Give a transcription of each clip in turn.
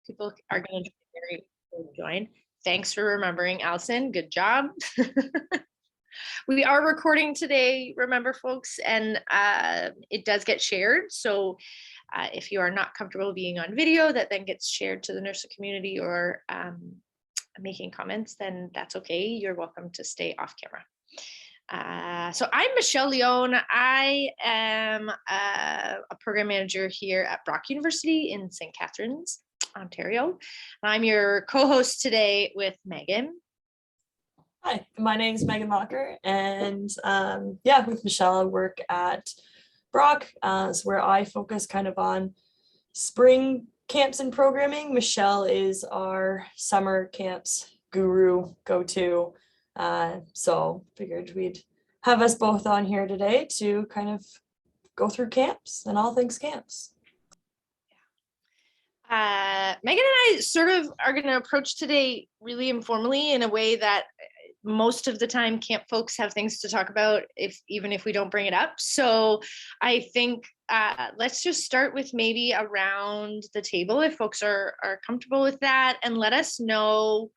People are going to join. Thanks for remembering, Allison. Good job. We are recording today, remember, folks, and it does get shared. So if you are not comfortable being on video, that then gets shared to the NIRSA community or making comments, then that's okay. You're welcome to stay off camera. So I'm Michelle Leone. I am a program manager here at Brock University in St. Catharines, Ontario. I'm your co-host today with Megan. Hi, my name is Megan Mocker, and with Michelle, I work at Brock, where I focus kind of on spring camps and programming. Michelle is our summer camps guru, go-to. So figured we'd have us both on here today to kind of go through camps and all things camps. Megan and I sort of are going to approach today really informally in a way that most of the time camp folks have things to talk about even if we don't bring it up. So I think let's just start with maybe around the table if folks are comfortable with that, and let us know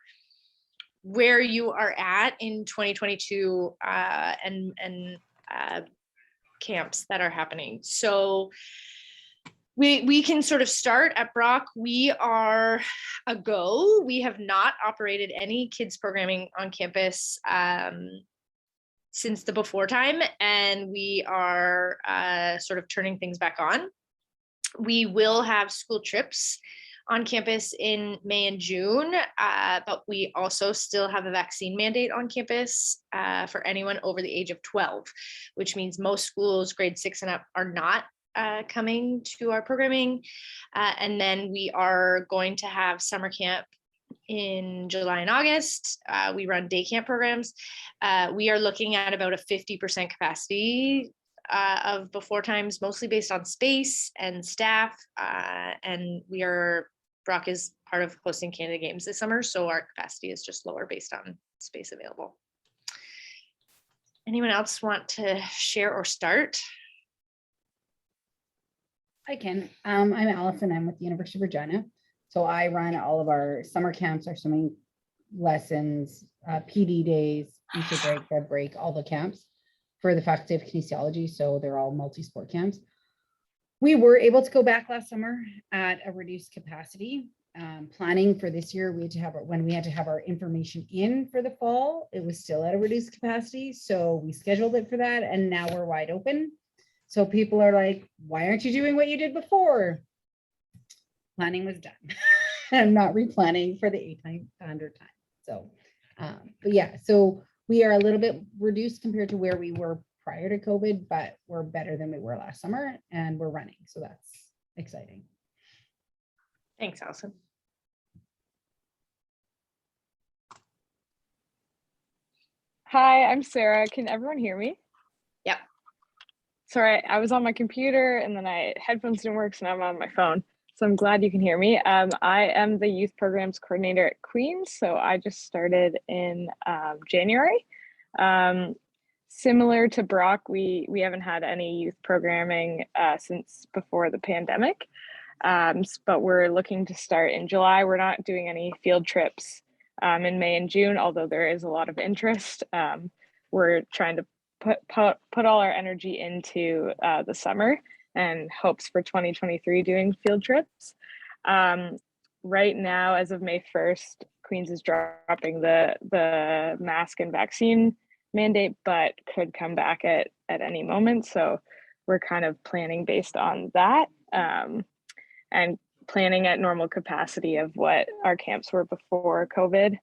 where you are at in 2022 and camps that are happening. So we can sort of start at Brock. We are a go. We have not operated any kids programming on campus since the before time, and we are sort of turning things back on. We will have school trips on campus in May and June, but we also still have a vaccine mandate on campus for anyone over the age of 12, which means most schools grade 6 and up are not coming to our programming. And then we are going to have summer camp in July and August. We run day camp programs. We are looking at about a 50% capacity of before times, mostly based on space and staff. And Brock is part of hosting Canada Games this summer, so our capacity is just lower based on space available. Anyone else want to share or start? I can. I'm Allison. I'm with the University of Regina. So I run all of our summer camps, our swimming lessons, PD days, Easter break, Feb break, all the camps for the Faculty of Kinesiology. So they're all multi-sport camps. We were able to go back last summer at a reduced capacity. Planning for this year, when we had to have our information in for the fall, it was still at a reduced capacity. So we scheduled it for that, and now we're wide open. So people are like, why aren't you doing what you did before? Planning was done. I'm not replanning for the 800 time. So, but yeah, so we are a little bit reduced compared to where we were prior to COVID, but we're better than we were last summer, and we're running. So that's exciting. Thanks, Allison. Hi, I'm Sarah. Can everyone hear me? Yep. Sorry, I was on my computer and then headphones didn't work, so now I'm on my phone. So I'm glad you can hear me. I am the youth programs coordinator at Queen's. So I just started in January. Similar to Brock, we haven't had any youth programming since before the pandemic, but we're looking to start in July. We're not doing any field trips in May and June, although there is a lot of interest. We're trying to put all our energy into the summer and hopes for 2023 doing field trips. Right now, as of May 1st, Queen's is dropping the mask and vaccine mandate, but could come back at any moment. So we're kind of planning based on that and planning at normal capacity of what our camps were before COVID,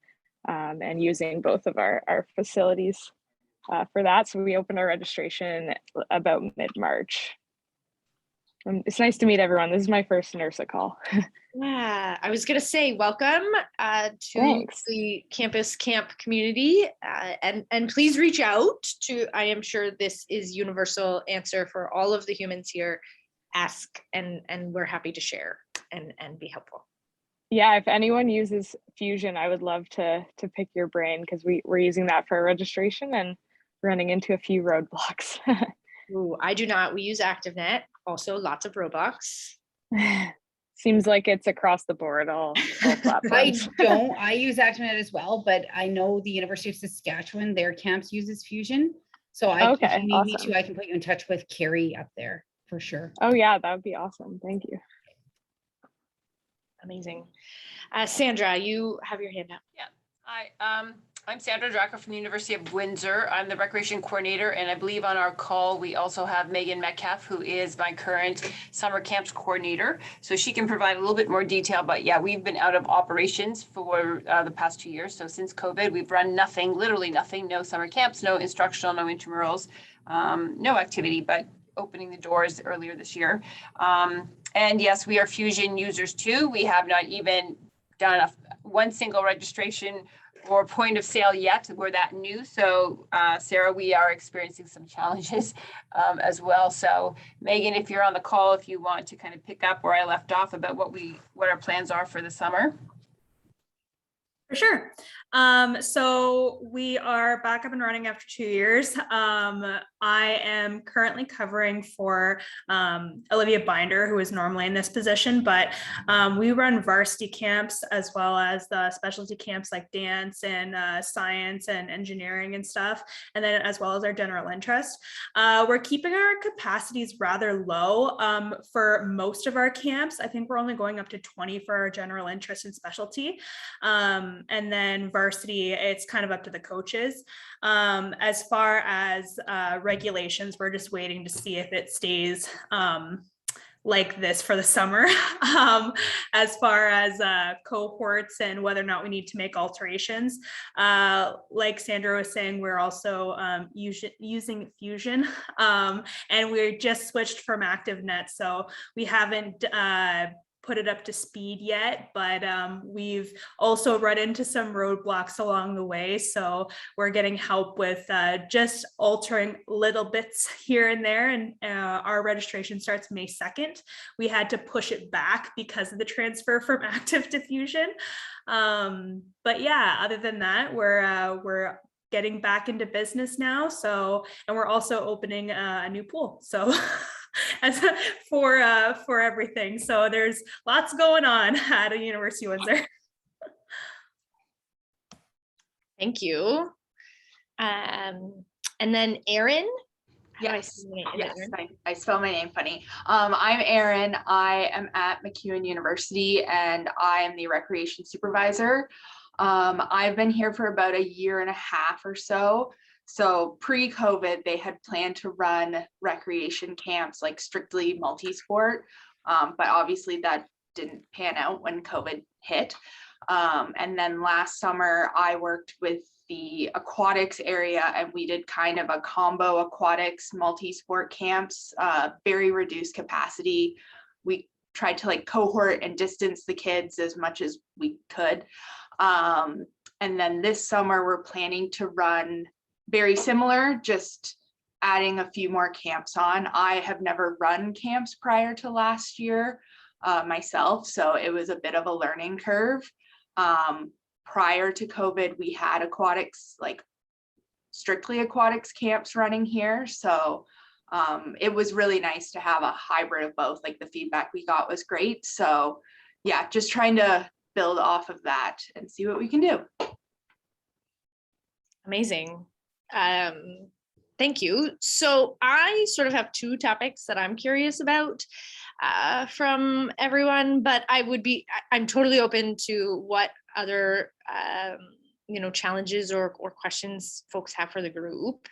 and using both of our facilities for that. So we opened our registration about mid-March. It's nice to meet everyone. This is my first NIRSA call. Yeah, I was going to say welcome to Thanks. the campus camp community, and please reach out to, I am sure this is universal answer for all of the humans here. Ask, and we're happy to share and be helpful. Yeah, if anyone uses Fusion, I would love to pick your brain, because we're using that for registration and running into a few roadblocks. Ooh, I do not. We use ActiveNet. Also, lots of roadblocks. Seems like it's across the board, all platforms. I use ActiveNet as well, but I know the University of Saskatchewan, their camps uses Fusion. So if Okay, you need me awesome. to, I can put you in touch with Carrie up there for sure. Oh yeah, that would be awesome. Thank you. Amazing. Sandra, you have your hand up. Yeah. Hi, I'm Sandra Dracker from the University of Windsor. I'm the recreation coordinator, and I believe on our call, we also have Megan Metcalf, who is my current summer camps coordinator. So she can provide a little bit more detail, but yeah, we've been out of operations for the past 2 years. So since COVID, we've run nothing, literally nothing, no summer camps, no instructional, no intramurals, no activity, but opening the doors earlier this year. And yes, we are Fusion users too. We have not even done one single registration or point of sale yet. We're that new. So Sarah, we are experiencing some challenges as well. So Megan, if you're on the call, if you want to kind of pick up where I left off about what our plans are for the summer. For sure. So we are back up and running after 2 years. I am currently covering for Olivia Binder, who is normally in this position, but we run varsity camps as well as the specialty camps like dance and science and engineering and stuff, and then as well as our general interest. We're keeping our capacities rather low for most of our camps. I think we're only going up to 20 for our general interest and specialty. And then varsity, it's kind of up to the coaches. As far as regulations, we're just waiting to see if it stays like this for the summer. As far as cohorts and whether or not we need to make alterations. Like Sandra was saying, we're also using Fusion, and we just switched from ActiveNet, so we haven't put it up to speed yet, but we've also run into some roadblocks along the way. So we're getting help with just altering little bits here and there. And our registration starts May 2nd. We had to push it back because of the transfer from Active to Fusion. But yeah, other than that, we're getting back into business now. So, and we're also opening a new pool. So as for everything. So there's lots going on at a University of Windsor. Thank you. And then Erin. Yes, I spell my name funny. I'm Erin. I am at MacEwan University and I am the recreation supervisor. I've been here for about 1.5 years or so. So pre-COVID, they had planned to run recreation camps, like strictly multi-sport, but obviously that didn't pan out when COVID hit. And then last summer, I worked with the aquatics area and we did kind of a combo aquatics multi-sport camps, very reduced capacity. We tried to like cohort and distance the kids as much as we could. And then this summer, we're planning to run very similar, just adding a few more camps on. I have never run camps prior to last year myself, so it was a bit of a learning curve. Prior to COVID, we had aquatics, like strictly aquatics camps running here. So it was really nice to have a hybrid of both. Like the feedback we got was great. So yeah, just trying to build off of that and see what we can do. Amazing. Thank you. So I sort of have 2 topics that I'm curious about from everyone, but I'm totally open to what other, challenges or questions folks have for the group.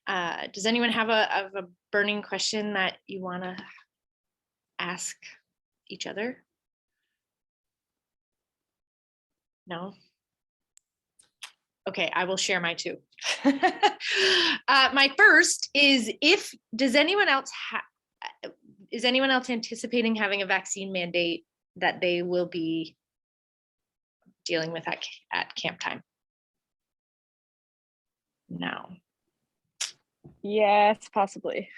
Does anyone have a burning question that you want to ask each other? No? Okay, I will share my 2. My first is is anyone else anticipating having a vaccine mandate that they will be dealing with at camp time? No. Yes, possibly.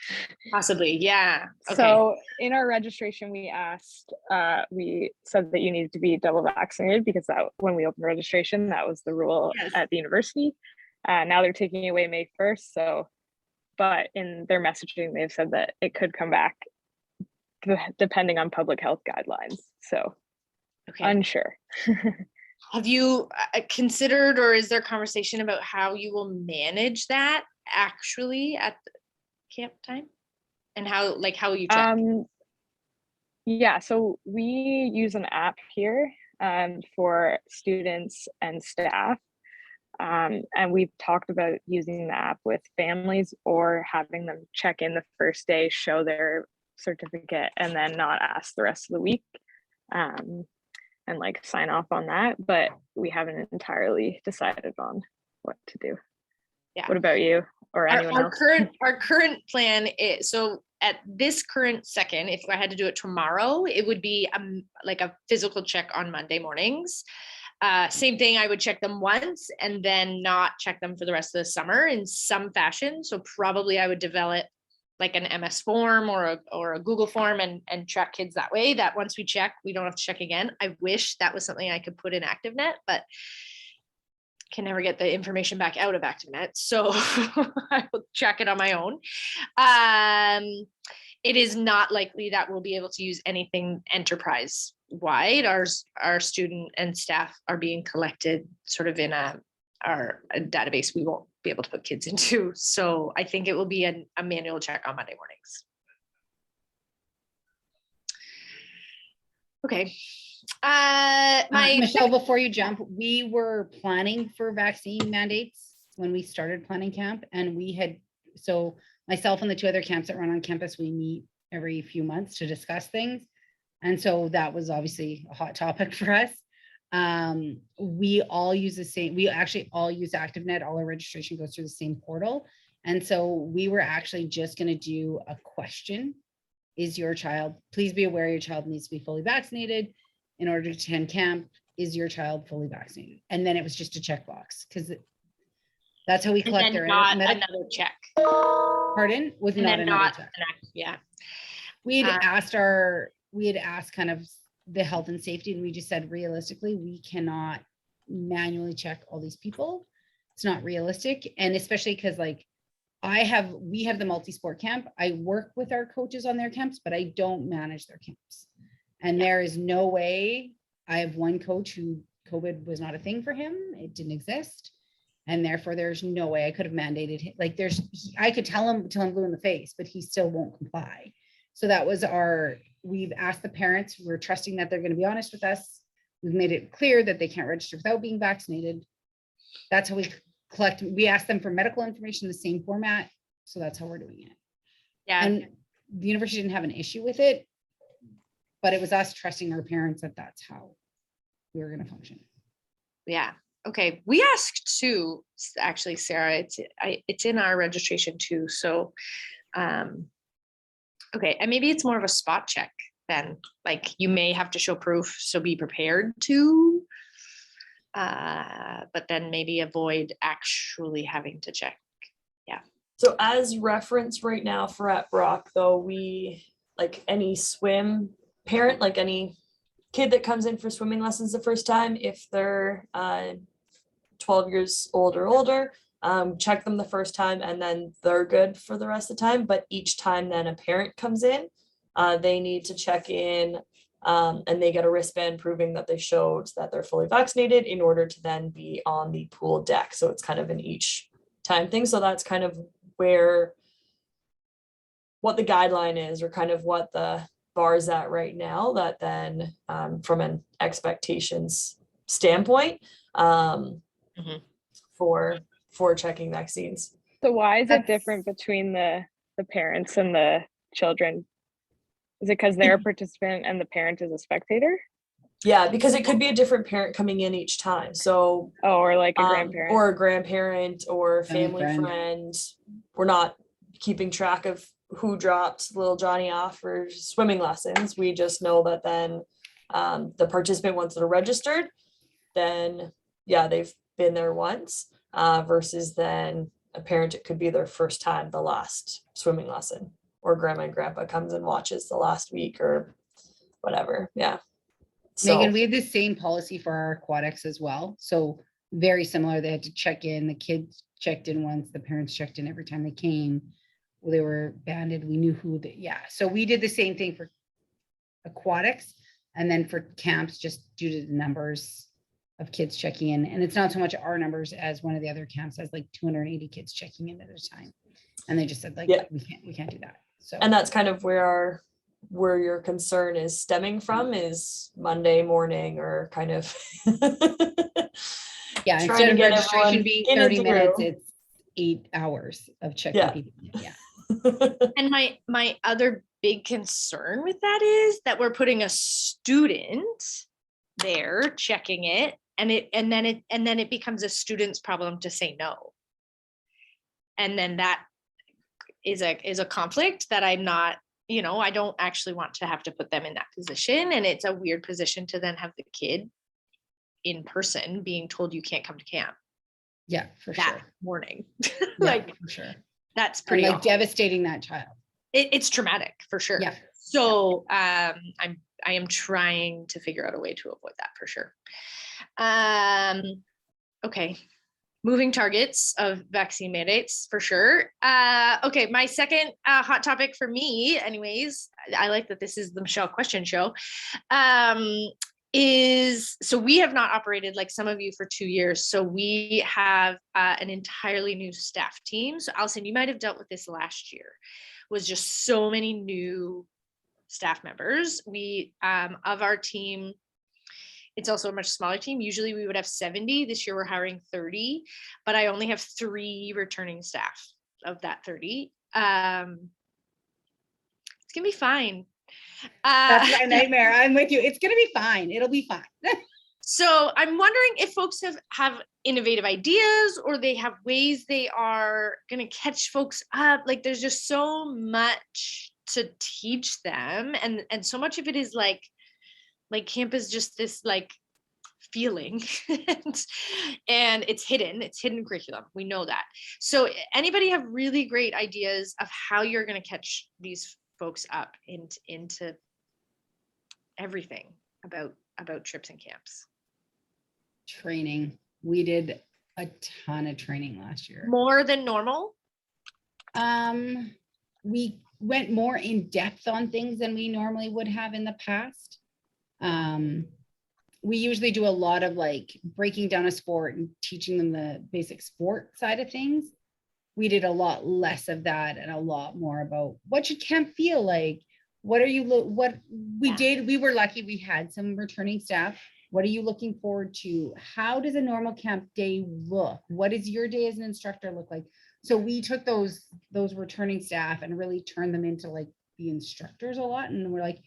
Possibly, yeah. Okay. So in our registration, we said that you needed to be double vaccinated because when we opened registration, that was the rule at the university. Now they're taking away May 1st. So, but in their messaging, they've said that it could come back depending on public health guidelines. So Okay. unsure. Have you considered, or is there conversation about how you will manage that actually at the camp time? And how will you check? Yeah, so we use an app here for students and staff. And we've talked about using the app with families or having them check in the first day, show their certificate, and then not ask the rest of the week, and like sign off on that. But we haven't entirely decided on what to do. Yeah. What about you or anyone else? Our current plan is, so at this current second, if I had to do it tomorrow, it would be like a physical check on Monday mornings. Same thing, I would check them once and then not check them for the rest of the summer in some fashion. So probably I would develop like an MS form or a Google form and track kids that way, that once we check, we don't have to check again. I wish that was something I could put in ActiveNet, but can never get the information back out of ActiveNet. So I will check it on my own. It is not likely that we'll be able to use anything enterprise wide. Our student and staff are being collected sort of in a database we won't be able to put kids into. So I think it will be a manual check on Monday mornings. Okay. Michelle, before you jump, we were planning for vaccine mandates when we started planning camp, and so myself and the two other camps that run on campus, we meet every few months to discuss things. And so that was obviously a hot topic for us. We all use we actually all use ActiveNet. All our registration goes through the same portal. And so we were actually just going to do a question. Please be aware your child needs to be fully vaccinated in order to attend camp. Is your child fully vaccinated? And then it was just a checkbox, because that's how we collect their another check. Pardon? With not another check. Yeah. We had asked kind of the health and safety, and we just said realistically we cannot manually check all these people. It's not realistic, and especially because like we have the multi-sport camp. I work with our coaches on their camps, but I don't manage their camps. And there is no way. I have one coach who COVID was not a thing for him. It didn't exist. And therefore there's no way I could have mandated him. Like I could tell him till I'm blue in the face, but he still won't comply. So that was we've asked the parents, we're trusting that they're going to be honest with us. We've made it clear that they can't register without being vaccinated. That's how we collect. We asked them for medical information in the same format. So that's how we're doing it. Yeah. And the university didn't have an issue with it, but it was us trusting our parents that that's how we were going to function. Yeah. Okay. We asked too, actually, Sarah, it's in our registration too. So, okay. And maybe it's more of a spot check then, like you may have to show proof. So be prepared to, but then maybe avoid actually having to check. Yeah. So as reference right now for at Brock, though, we like any swim parent, like any kid that comes in for swimming lessons the first time, if they're 12 years old or older, check them the first time and then they're good for the rest of the time. But each time then a parent comes in, they need to check in and they get a wristband proving that they showed that they're fully vaccinated in order to then be on the pool deck. So it's kind of an each time thing. So that's kind of what the guideline is, or kind of what the bar is at right now, that then from an expectations standpoint for checking vaccines. So why is it different between the parents and the children? Is it because they're a participant and the parent is a spectator? Yeah, because it could be a different parent coming in each time. So or like a grandparent. Or a grandparent or Family family friend. We're not keeping track of who dropped little Johnny off for swimming lessons. We just know that then the participant, once they're registered, then yeah, they've been there once, versus then a parent, it could be their first time, the last swimming lesson, or grandma and grandpa comes and watches the last week or whatever. Yeah. So, Megan, we had the same policy for our aquatics as well. So very similar. They had to check in. The kids checked in once. The parents checked in every time they came. Well, they were banded. We knew who. So we did the same thing for aquatics, And then for camps, just due to the numbers of kids checking in, and it's not so much our numbers as one of the other camps has like 280 kids checking in at a time. And they just said like, we can't do that. So, And that's kind of where your concern is stemming from, is Monday morning, or kind of yeah, trying to instead of get registration everyone being in 30 and minutes, through. it's 8 hours of checking Yeah. people. Yeah. And my other big concern with that is that we're putting a student there checking it, and then it becomes a student's problem to say no. And then that is a conflict that I'm not, I don't actually want to have to put them in that position. And it's a weird position to then have the kid in person being told you can't come to camp. Yeah, for that sure. morning. Yeah, for sure. That's And pretty like awful. devastating that child. It's traumatic for sure. Yeah. So I am trying to figure out a way to avoid that for sure. Okay. Moving targets of vaccine mandates for sure. Okay, my second hot topic for me, anyways, I like that this is the Michelle question show, is, so we have not operated like some of you for 2 years. So we have an entirely new staff team. So Allison, you might have dealt with this last year, was just so many new staff members. We, of our team, it's also a much smaller team. Usually we would have 70. This year we're hiring 30, but I only have 3 returning staff of that 30. It's gonna be fine. That's my nightmare. I'm with you. It's gonna be fine. It'll be fine. So I'm wondering if folks have innovative ideas, or they have ways they are gonna catch folks up. Like there's just so much to teach them, and so much of it is like camp is just this like feeling and it's hidden curriculum. We know that. So anybody have really great ideas of how you're going to catch these folks up into everything about trips and camps? Training. We did a ton of training last year. More than normal? We went more in depth on things than we normally would have in the past. We usually do a lot of like breaking down a sport and teaching them the basic sport side of things. We did a lot less of that and a lot more about what should camp feel like. What are you, what we did, we were lucky we had some returning staff. What are you looking forward to? How does a normal camp day look? What does your day as an instructor look like? So we took those returning staff and really turned them into like the instructors a lot. And we're like,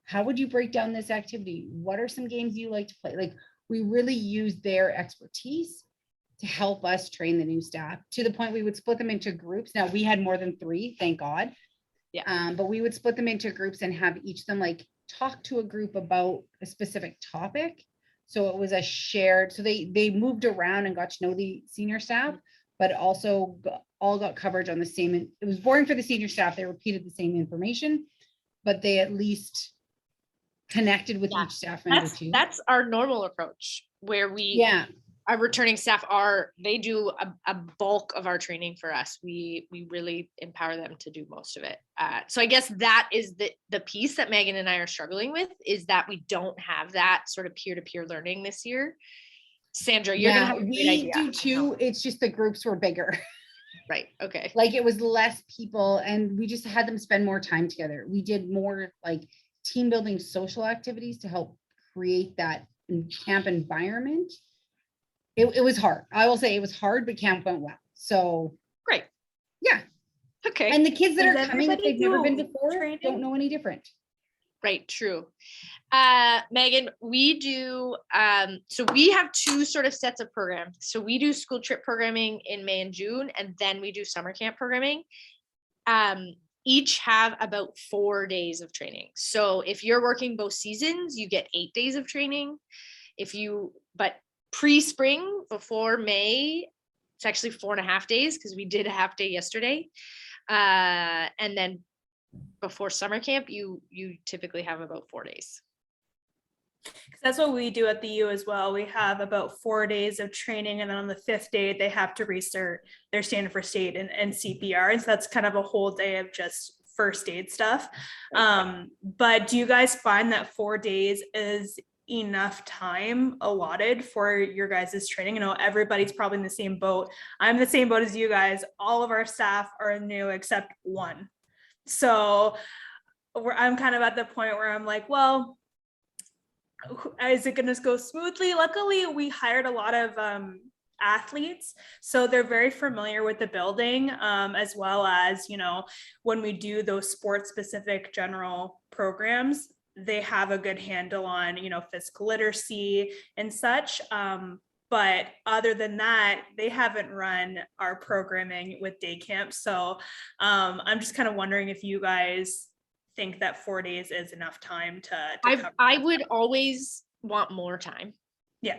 how would you break down this activity? What are some games you like to play? Like we really used their expertise to help us train the new staff, to the point we would split them into groups. Now we had more than 3, thank God. Yeah. But we would split them into groups and have each of them like talk to a group about a specific topic. So it was a shared, so they moved around and got to know the senior staff, but also all got coverage on the same. It was boring for the senior staff. They repeated the same information, but they at least connected with each staff member too. That's our normal approach, where we, our returning staff they do a bulk of our training for us. We really empower them to do most of it. So I guess that is the piece that Megan and I are struggling with, is that we don't have that sort of peer-to-peer learning this year. Sandra, you're gonna have a great idea. We do too. It's just the groups were bigger. Right. Okay. Like it was less people, and we just had them spend more time together. We did more like team building social activities to help create that camp environment. It was hard. I will say it was hard, but camp went well. So great. Yeah. Okay. And the kids that are coming, if they've never been before, don't know any different. Right. True. Megan, we do, so we have 2 sort of sets of programs. So we do school trip programming in May and June, and then we do summer camp programming. Each have about 4 days of training. So if you're working both seasons, you get 8 days of training. But pre-spring, before May, it's actually 4.5 days, because we did a half day yesterday. And then before summer camp, you typically have about 4 days. That's what we do at the U as well. We have about 4 days of training, and then on the 5th day, they have to restart their standard for state and CPR. And so that's kind of a whole day of just first aid stuff. But do you guys find that 4 days is enough time allotted for your guys' training? You know, everybody's probably in the same boat. I'm the same boat as you guys. All of our staff are new except one. So I'm kind of at the point where I'm like, well, is it going to go smoothly? Luckily, we hired a lot of athletes, so they're very familiar with the building, as well as, you know, when we do those sports specific general programs, they have a good handle on, you know, physical literacy and such. But other than that, they haven't run our programming with day camp. So I'm just kind of wondering if you guys think that 4 days is enough time to cover I that would stuff. always want more time. Yeah.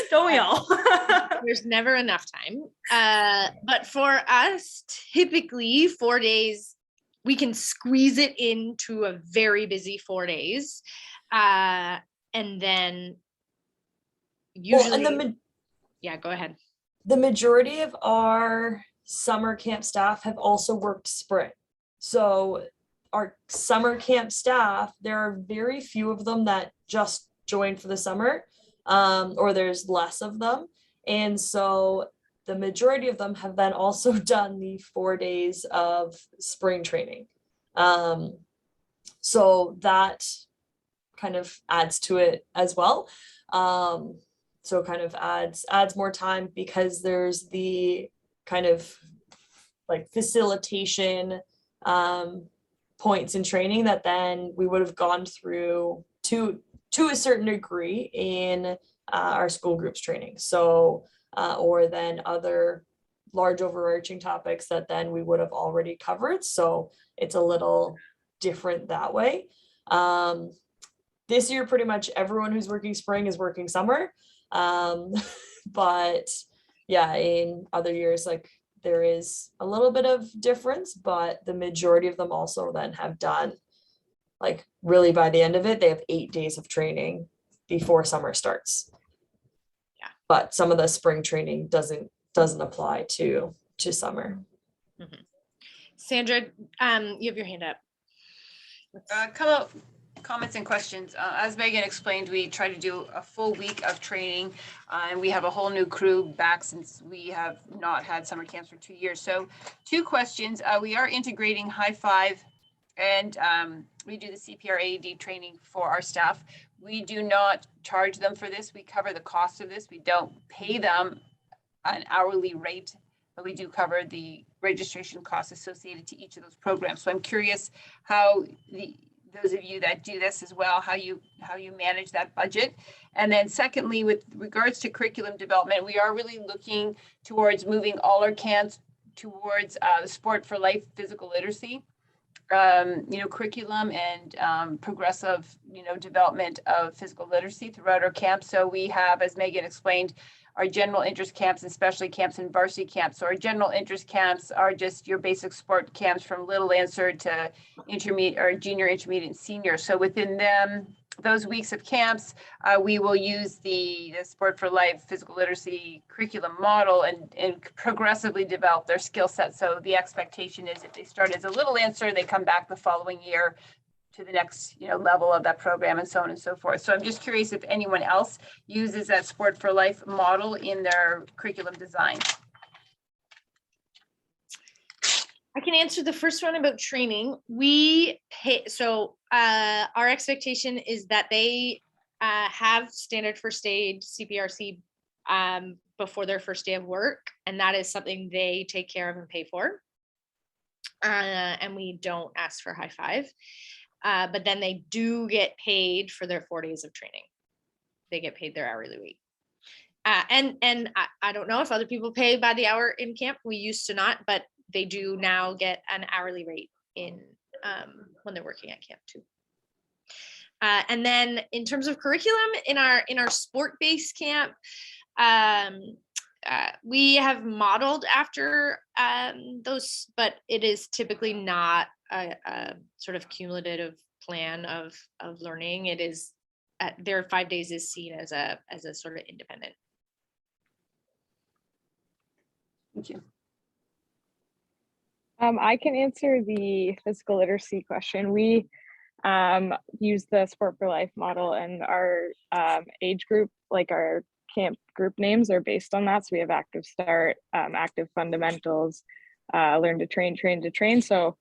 Don't we all? There's never enough time. But for us, typically 4 days, we can squeeze it into a very busy 4 days. And then usually, yeah, go ahead. The majority of our summer camp staff have also worked spring. So our summer camp staff, there are very few of them that just joined for the summer, or there's less of them. And so the majority of them have then also done the 4 days of spring training. So that kind of adds to it as well. So kind of adds more time, because there's the kind of like facilitation points in training that then we would have gone through to a certain degree in our school groups training. So or then other large overarching topics that then we would have already covered. So it's a little different that way. This year, pretty much everyone who's working spring is working summer. But yeah, in other years, like there is a little bit of difference, but the majority of them also then have done, like really by the end of it, they have 8 days of training before summer starts. Yeah. But some of the spring training doesn't apply to summer. Mm-hmm. Sandra, you have your hand up. Comments and questions. As Megan explained, we try to do a full week of training, and we have a whole new crew back since we have not had summer camps for 2 years. So 2 questions. We are integrating High Five, and we do the CPR AED training for our staff. We do not charge them for this. We cover the cost of this. We don't pay them an hourly rate, but we do cover the registration costs associated to each of those programs. So I'm curious how those of you that do this as well, how you manage that budget. And then secondly, with regards to curriculum development, we are really looking towards moving all our camps towards the Sport for Life physical literacy, curriculum and progressive, development of physical literacy throughout our camp. So we have, as Megan explained, our general interest camps and specialty camps and varsity camps. So our general interest camps are just your basic sport camps from little answer to intermediate or junior, intermediate, and senior. So within them, those weeks of camps, we will use the Sport for Life physical literacy curriculum model and progressively develop their skill set. So the expectation is if they start as a little answer, they come back the following year to the next level of that program, and so on and so forth. So I'm just curious if anyone else uses that Sport for Life model in their curriculum design. I can answer the first one about training. We pay, so our expectation is that they have standard first aid CPRC before their first day of work, and that is something they take care of and pay for. And we don't ask for High Five. But then they do get paid for their 4 days of training. They get paid their hourly rate. And I don't know if other people pay by the hour in camp. We used to not, but they do now get an hourly rate in when they're working at camp too. And then in terms of curriculum in our sport-based camp, we have modeled after those, but it is typically not a sort of cumulative plan of learning. It is their 5 days is seen as a sort of independent. Thank you. I can answer the physical literacy question. We use the Sport for Life model, and our age group, like our camp group names, are based on that. So we have active start, active fundamentals, learn to train, train to train. So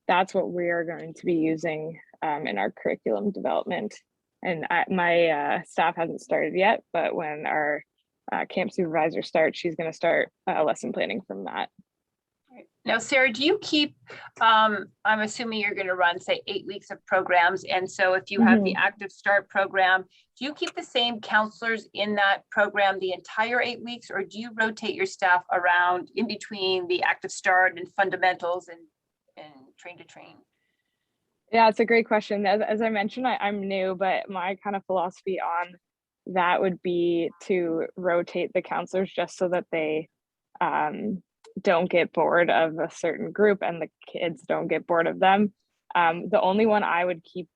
that's what we are going to be using in our curriculum development. And my staff hasn't started yet, but when our camp supervisor starts, she's going to start lesson planning from that. Now, Sarah, do you keep, I'm assuming you're going to run, say, 8 weeks of programs. And so if you have the Active Start program, do you keep the same counselors in that program the entire 8 weeks, or do you rotate your staff around in between the Active Start and fundamentals and train to train? Yeah, it's a great question. As I mentioned, I'm new, but my kind of philosophy on that would be to rotate the counselors just so that they don't get bored of a certain group and the kids don't get bored of them. The only one I would keep,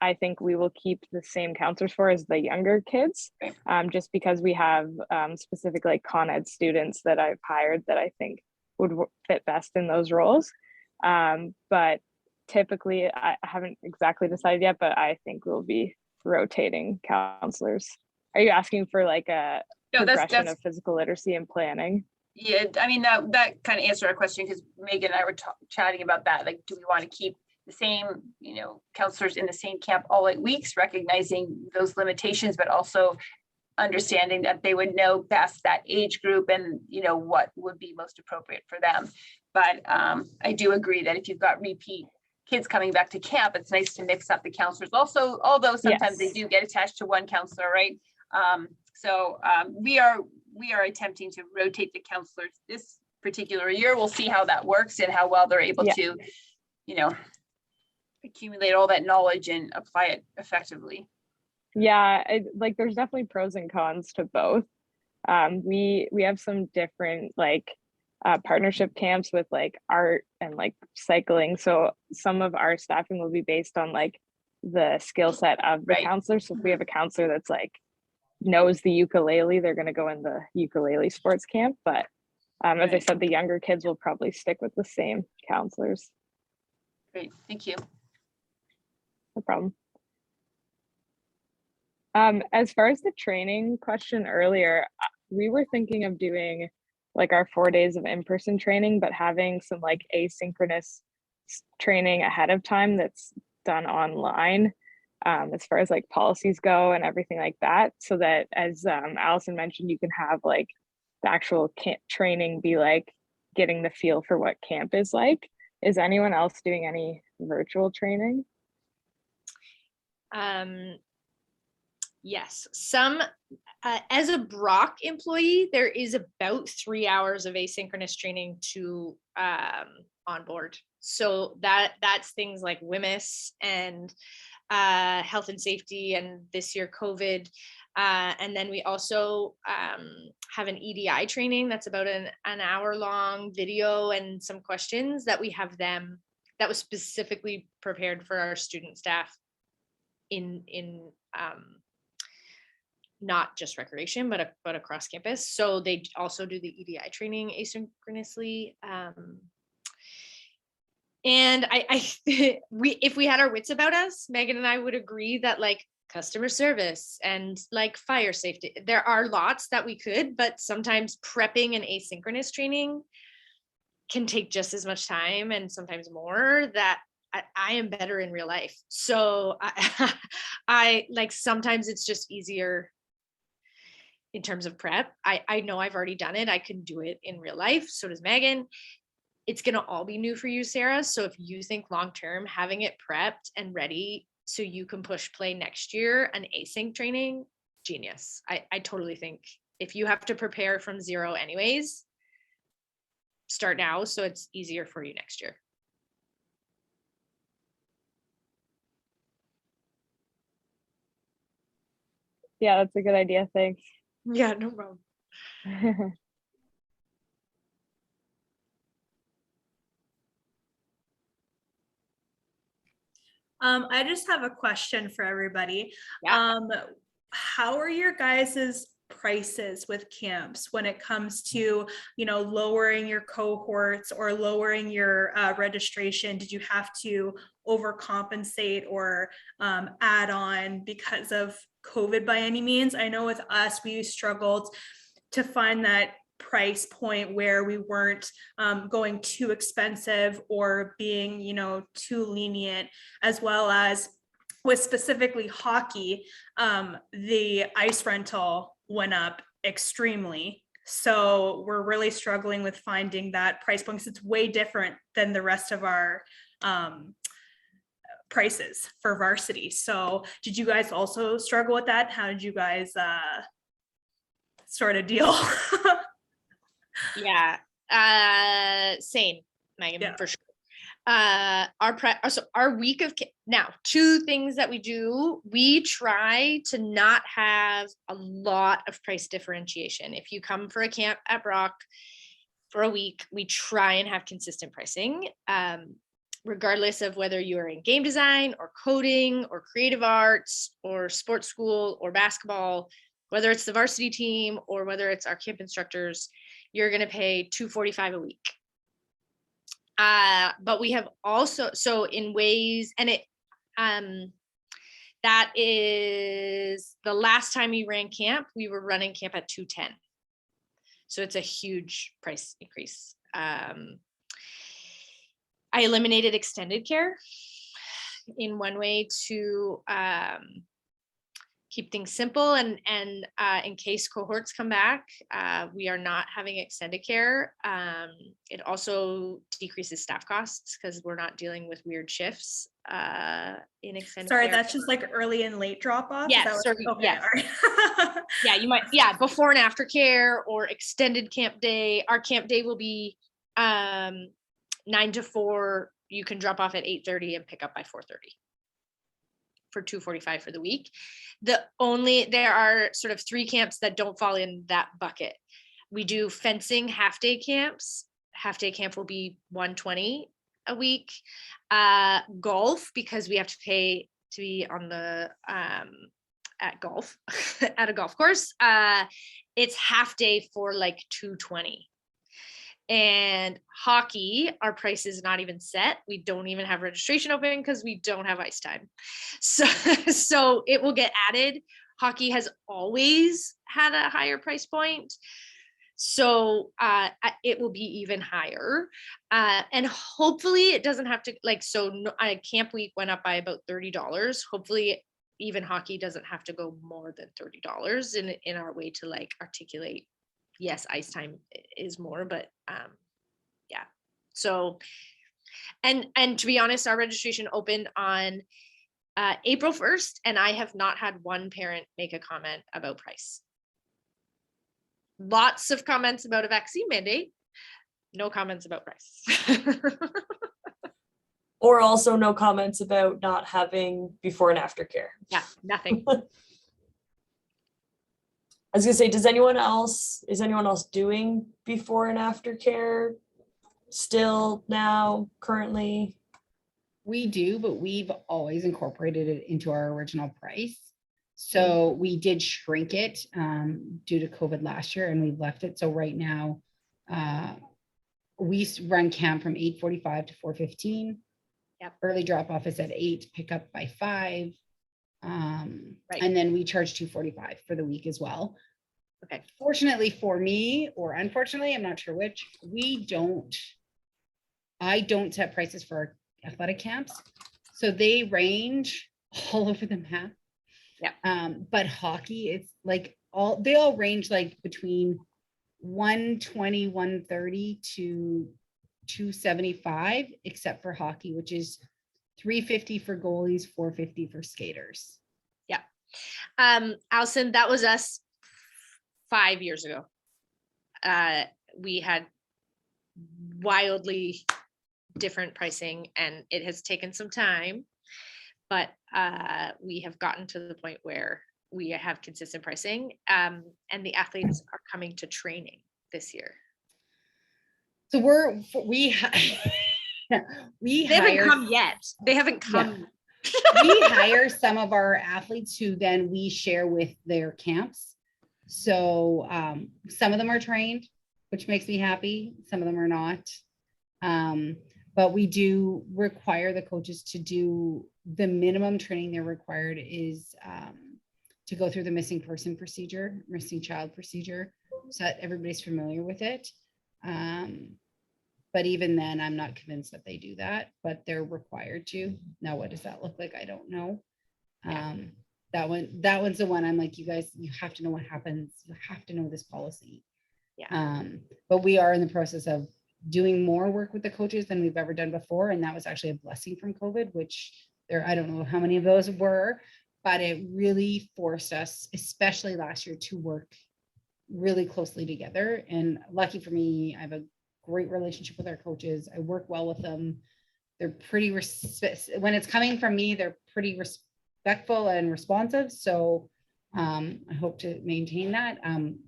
I think we will keep the same counselors for, is the younger kids, just because we have specific like Con Ed students that I've hired that I think would fit best in those roles. But typically, I haven't exactly decided yet, but I think we'll be rotating counselors. Are you asking for like a progression of physical literacy and planning? Yeah, I mean, that kind of answered our question, because Megan and I were chatting about that. Like, do we want to keep the same, counselors in the same camp all 8 weeks, recognizing those limitations, but also understanding that they would know best that age group and, what would be most appropriate for them. But I do agree that if you've got repeat kids coming back to camp, it's nice to mix up the counselors also, although sometimes they do get attached to one counselor, right? So we are attempting to rotate the counselors this particular year. We'll see how that works and how well they're able to, accumulate all that knowledge and apply it effectively. Yeah, like there's definitely pros and cons to both. We have some different like partnership camps with like art and like cycling. So some of our staffing will be based on like the skill set of the counselor. So if we have a counselor that's like knows the ukulele, they're going to go in the ukulele sports camp. But as I said, the younger kids will probably stick with the same counselors. Great, thank you. No problem. As far as the training question earlier, we were thinking of doing like our 4 days of in-person training, but having some like asynchronous training ahead of time that's done online, as far as like policies go and everything like that, so that, as Allison mentioned, you can have like the actual camp training be like getting the feel for what camp is like. Is anyone else doing any virtual training? Yes, some, as a Brock employee, there is about 3 hours of asynchronous training to onboard. So that's things like WMIS and health and safety, and this year COVID. And then we also have an EDI training that's about an hour long video and some questions that we have them, that was specifically prepared for our student staff in not just recreation, but across campus. So they also do the EDI training asynchronously. And if we had our wits about us, Megan and I would agree that like customer service and like fire safety, there are lots that we could, but sometimes prepping and asynchronous training can take just as much time and sometimes more, that I am better in real life. So I like, sometimes it's just easier in terms of prep. I know I've already done it. I can do it in real life. So does Megan. It's going to all be new for you, Sarah. So if you think long-term, having it prepped and ready so you can push play next year, an async training, genius. I totally think if you have to prepare from zero anyways, start now so it's easier for you next year. Yeah, that's a good idea. Thanks. Yeah, no problem. I just have a question for everybody. Yeah. How are your guys's prices with camps when it comes to, you know, lowering your cohorts or lowering your registration? Did you have to overcompensate or add on because of COVID by any means? I know with us, we struggled to find that price point where we weren't going too expensive or being, you know, too lenient, as well as with specifically hockey, the ice rental went up extremely. So we're really struggling with finding that price point because it's way different than the rest of our prices for varsity. So did you guys also struggle with that? How did you guys sort of deal? Yeah, same, Megan, Yeah. for sure. Our week of now, two things that we do: we try to not have a lot of price differentiation. If you come for a camp at Brock for a week, we try and have consistent pricing, regardless of whether you are in game design or coding or creative arts or sports school or basketball, whether it's the varsity team or whether it's our camp instructors. You're going to pay $245 a week. But we have also, so in ways, and it, that is the last time we ran camp, we were running camp at $210. So it's a huge price increase. I eliminated extended care in one way to keep things simple, and in case cohorts come back, we are not having extended care. It also decreases staff costs because we're not dealing with weird shifts in extended Sorry, care. that's just like early and late drop off. Yes, sorry, okay, yes. all right. Yeah, you might, yeah, before and after care or extended camp day. Our camp day will be 9 to 4. You can drop off at 8:30 and pick up by 4:30 for $245 for the week. There are sort of 3 camps that don't fall in that bucket. We do fencing half-day camps. Half-day camp will be $120 a week. Golf, because we have to pay to be on the at golf at a golf course. It's half-day for like $220. And hockey, our price is not even set. We don't even have registration open because we don't have ice time. So it will get added. Hockey has always had a higher price point. So it will be even higher. And hopefully it doesn't have to, like, so camp week went up by about $30. Hopefully even hockey doesn't have to go more than $30 in our way to like articulate, yes, ice time is more, but yeah. So, and to be honest, our registration opened on April 1st, and I have not had one parent make a comment about price. Lots of comments about a vaccine mandate, no comments about price. Or also no comments about not having before and after care. Yeah, nothing. I was gonna say, is anyone else doing before and after care still now, currently? We do, but we've always incorporated it into our original price. So we did shrink it due to COVID last year, and we've left it. So right now, we run camp from 8:45 to 4:15. Yep. Early drop off is at 8, pick up by 5. Right. And then we charge $245 for the week as well. Okay. Fortunately for me, or unfortunately, I'm not sure which, I don't set prices for our athletic camps. So they range all over the map. Yeah. But hockey, it's like they all range like between 120, 130 to 275, except for hockey, which is $350 for goalies, $450 for skaters. Yeah. Allison, that was us 5 years ago. We had wildly different pricing, and it has taken some time, but we have gotten to the point where we have consistent pricing, and the athletes are coming to training this year. So we haven't come yet. They haven't come. Yeah. We hire some of our athletes who then we share with their camps. So some of them are trained, which makes me happy. Some of them are not. But we do require the coaches to do the minimum training they're required is to go through the missing person procedure, missing child procedure, so that everybody's familiar with it. But even then, I'm not convinced that they do that, but they're required to. Now, what does that look like? I don't know. That one's the one I'm like, you guys, you have to know what happens. You have to know this policy. Yeah. But we are in the process of doing more work with the coaches than we've ever done before. And that was actually a blessing from COVID, which I don't know how many of those were, but it really forced us, especially last year, to work really closely together. And lucky for me, I have a great relationship with our coaches. I work well with them. They're pretty, when it's coming from me, they're pretty respectful and responsive. So I hope to maintain that.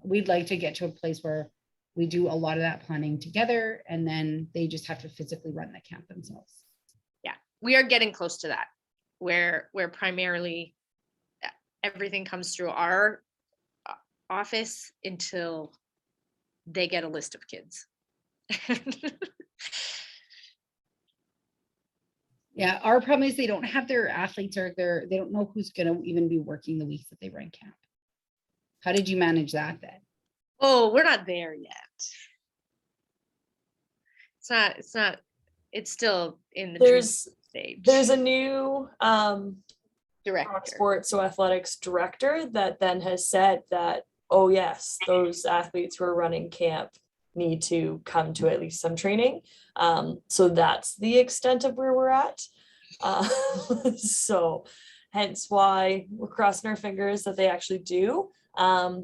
We'd like to get to a place where we do a lot of that planning together, and then they just have to physically run the camp themselves. Yeah, we are getting close to that, where primarily everything comes through our office until they get a list of kids. Yeah, our problem is they don't have their athletes, or they don't know who's going to even be working the weeks that they run camp. How did you manage that then? Oh, we're not there yet. It's still in the stage. There's a new director, sports, so athletics director, that then has said that, oh yes, those athletes who are running camp need to come to at least some training. So that's the extent of where we're at. So hence why we're crossing our fingers that they actually do.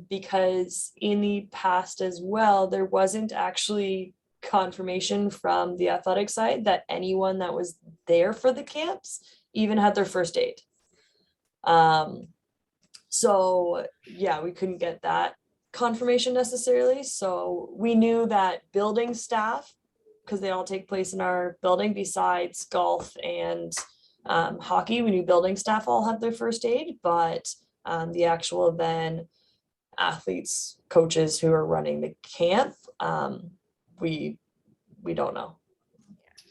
Because in the past as well, there wasn't actually confirmation from the athletic side that anyone that was there for the camps even had their first aid. So yeah, we couldn't get that confirmation necessarily. So we knew that building staff, because they all take place in our building besides golf and hockey, we knew building staff all had their first aid, but the actual then athletes, coaches who are running the camp, we don't know.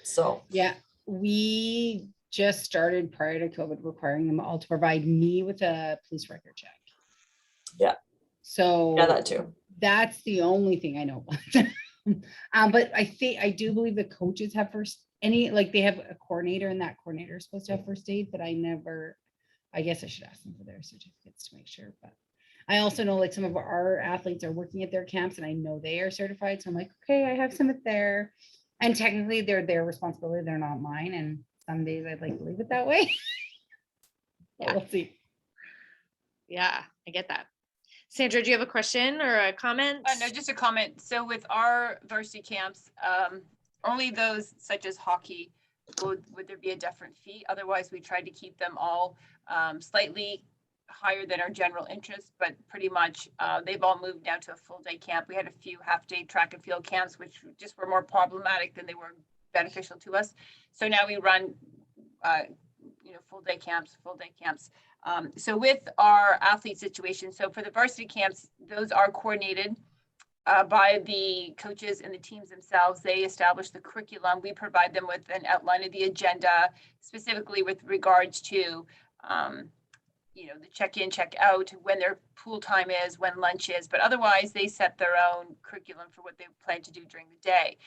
So yeah, we just started prior to COVID requiring them all to provide me with a police record check. Yeah. So yeah, that too. That's the only thing I know about. But I do believe the coaches have they have a coordinator, and that coordinator is supposed to have first aid, but I guess I should ask them for their certificates to make sure. But I also know like some of our athletes are working at their camps, and I know they are certified. So I'm like, okay, I have some at there. And technically they're their responsibility. They're not mine. And some days I'd like to leave it that way. Yeah. We'll see. Yeah, I get that. Sandra, do you have a question or a comment? No, just a comment. So with our varsity camps, only those such as hockey, would there be a different fee? Otherwise, we tried to keep them all slightly higher than our general interest, but pretty much they've all moved down to a full day camp. We had a few half-day track and field camps, which just were more problematic than they were beneficial to us. So now we run, full day camps. So with our athlete situation, so for the varsity camps, those are coordinated by the coaches and the teams themselves. They establish the curriculum. We provide them with an outline of the agenda, specifically with regards to the check-in, check-out, when their pool time is, when lunch is, but otherwise they set their own curriculum for what they plan to do during the day.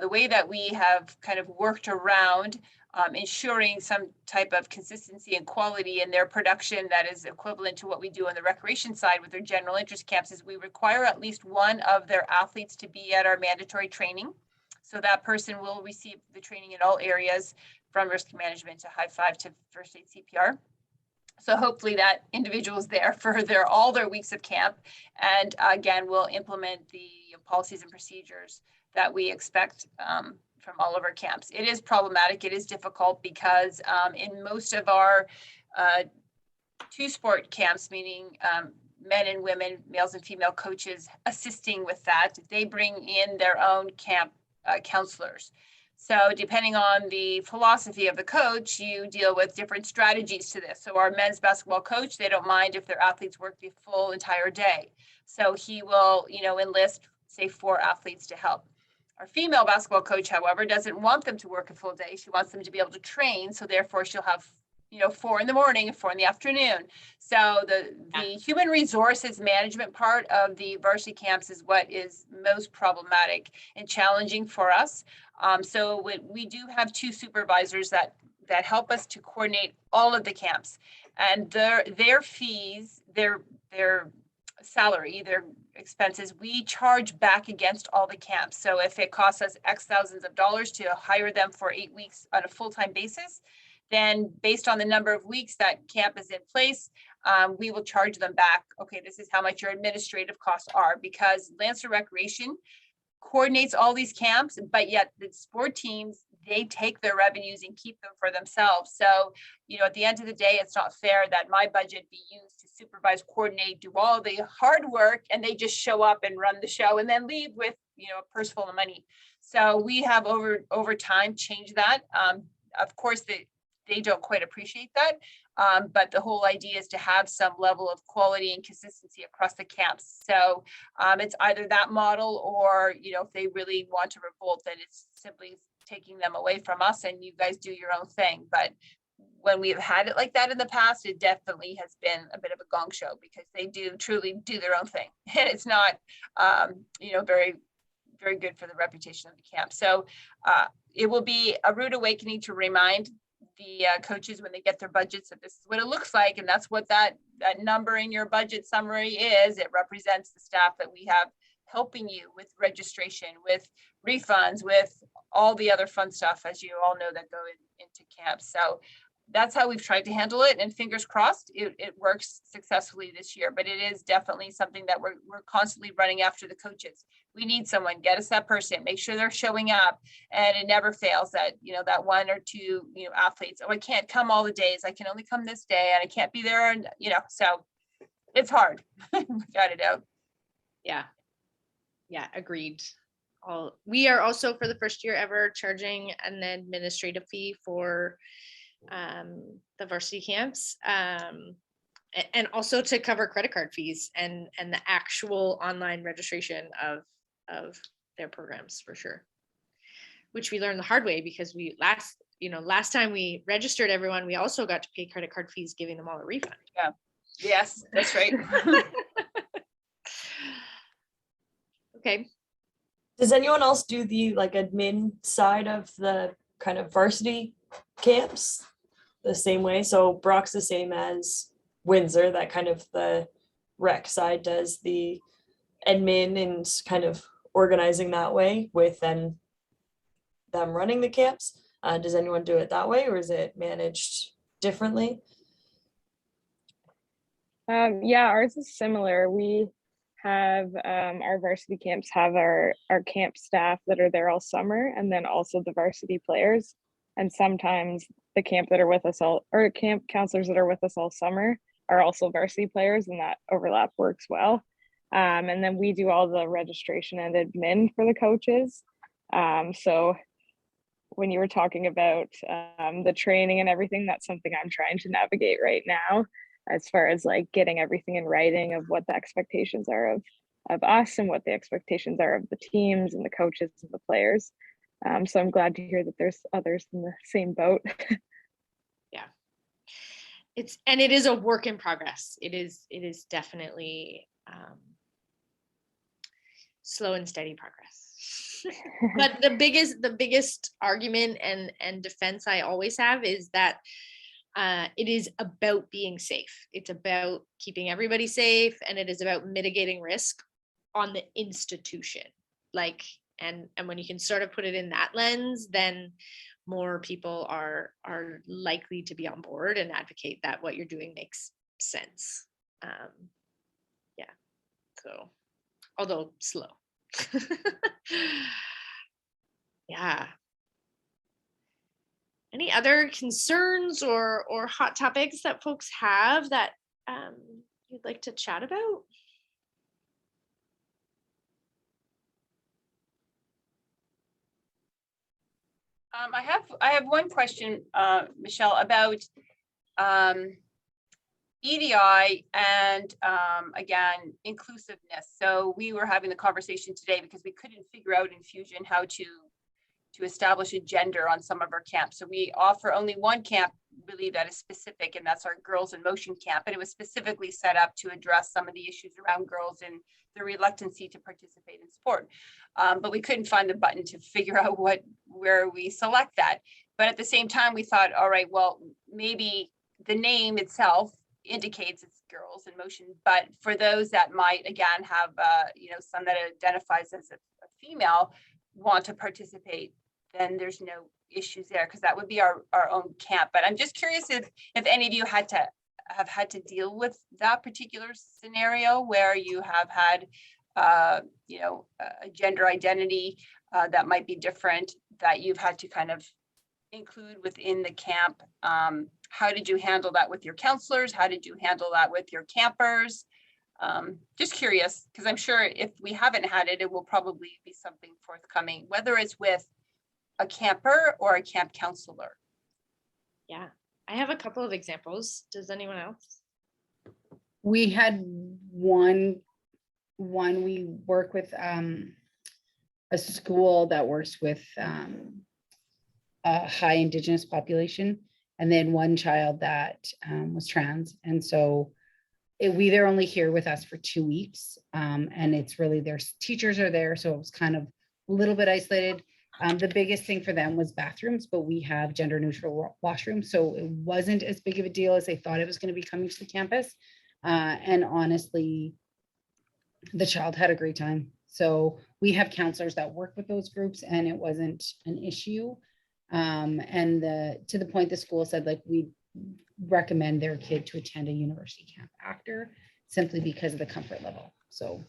The way that we have kind of worked around ensuring some type of consistency and quality in their production that is equivalent to what we do on the recreation side with their general interest camps is we require at least one of their athletes to be at our mandatory training. So that person will receive the training in all areas, from risk management to high five to first aid CPR. So hopefully that individual is there for all their weeks of camp. And again, we'll implement the policies and procedures that we expect from all of our camps. It is problematic. It is difficult because in most of our two-sport camps, meaning men and women, males and female coaches assisting with that, they bring in their own camp counselors. So depending on the philosophy of the coach, you deal with different strategies to this. So our men's basketball coach, they don't mind if their athletes work the full entire day. So he will, enlist, say, 4 athletes to help. Our female basketball coach, however, doesn't want them to work a full day. She wants them to be able to train. So therefore she'll have 4 in the morning and 4 in the afternoon. So the human resources management part of the varsity camps is what is most problematic and challenging for us. So we do have 2 supervisors that help us to coordinate all of the camps, and their fees, their salary, their expenses, we charge back against all the camps. So if it costs us X thousands of dollars to hire them for 8 weeks on a full-time basis, then based on the number of weeks that camp is in place, we will charge them back. Okay, this is how much your administrative costs are, because Lancer Recreation coordinates all these camps, but yet the sport teams, they take their revenues and keep them for themselves. So, at the end of the day, it's not fair that my budget be used to supervise, coordinate, do all the hard work, and they just show up and run the show and then leave with, a purse full of money. So we have over time changed that. Of course, they don't quite appreciate that. But the whole idea is to have some level of quality and consistency across the camps. So it's either that model, or, if they really want to revolt, then it's simply taking them away from us and you guys do your own thing. But when we have had it like that in the past, it definitely has been a bit of a gong show, because they do truly do their own thing. And it's not, very, very good for the reputation of the camp. So it will be a rude awakening to remind the coaches when they get their budgets that this is what it looks like, and that's what that number in your budget summary is. It represents the staff that we have helping you with registration, with refunds, with all the other fun stuff, as you all know, that go into camp. So that's how we've tried to handle it, and fingers crossed it works successfully this year. But it is definitely something that we're constantly running after the coaches. We need someone, get us that person, make sure they're showing up, and it never fails that, that 1 or 2, athletes, I can't come all the days, I can only come this day, and I can't be there. And, so it's hard. Got it out. Yeah, agreed. We are also, for the first year ever, charging an administrative fee for the varsity camps, and also to cover credit card fees and the actual online registration of their programs, for sure, which we learned the hard way, because last time we registered everyone, we also got to pay credit card fees, giving them all a refund. Yeah, yes, that's right. Okay. Does anyone else do the admin side of the kind of varsity camps the same way? So Brock's the same as Windsor, that kind of the rec side does the admin and kind of organizing that way, with then them running the camps. Does anyone do it that way, or is it managed differently? Yeah, ours is similar. We have our varsity camps have our camp staff that are there all summer, and then also the varsity players. And sometimes the camp that are with us all, or camp counselors that are with us all summer, are also varsity players, and that overlap works well. And then we do all the registration and admin for the coaches. So when you were talking about the training and everything, that's something I'm trying to navigate right now, as far as getting everything in writing of what the expectations are of us, and what the expectations are of the teams and the coaches and the players. So I'm glad to hear that there's others in the same boat. Yeah. It is a work in progress. It is definitely slow and steady progress. But the biggest argument and defense I always have is that it is about being safe. It's about keeping everybody safe, and it is about mitigating risk on the institution. And when you can sort of put it in that lens, then more people are likely to be on board and advocate that what you're doing makes sense. Yeah. So, although slow. Yeah. Any other concerns or hot topics that folks have that you'd like to chat about? I have one question, Michelle, about EDI and again, inclusiveness. So we were having the conversation today because we couldn't figure out in Fusion how to establish a gender on some of our camps. So we offer only one camp really that is specific, and that's our Girls in Motion camp. And it was specifically set up to address some of the issues around girls and the reluctancy to participate in sport. But we couldn't find the button to figure out where we select that. But at the same time, we thought, all right, well, maybe the name itself indicates it's Girls in Motion, but for those that might again have some that identifies as a female want to participate, then there's no issues there, because that would be our own camp. But I'm just curious if any of you have had to deal with that particular scenario where you have had a gender identity that might be different, that you've had to kind of include within the camp. How did you handle that with your counselors? How did you handle that with your campers? Just curious, because I'm sure if we haven't had it, it will probably be something forthcoming, whether it's with a camper or a camp counselor. Yeah, I have a couple of examples. Does anyone else? We had one we work with a school that works with a high Indigenous population, and then one child that was trans. And so they're only here with us for 2 weeks, and it's really their teachers are there, so it was kind of a little bit isolated. The biggest thing for them was bathrooms, but we have gender neutral washrooms, so it wasn't as big of a deal as they thought it was going to be coming to the campus. And honestly, the child had a great time. So we have counselors that work with those groups, and it wasn't an issue. And to the point, the school said, like, we recommend their kid to attend a university camp after, simply because of the comfort level. So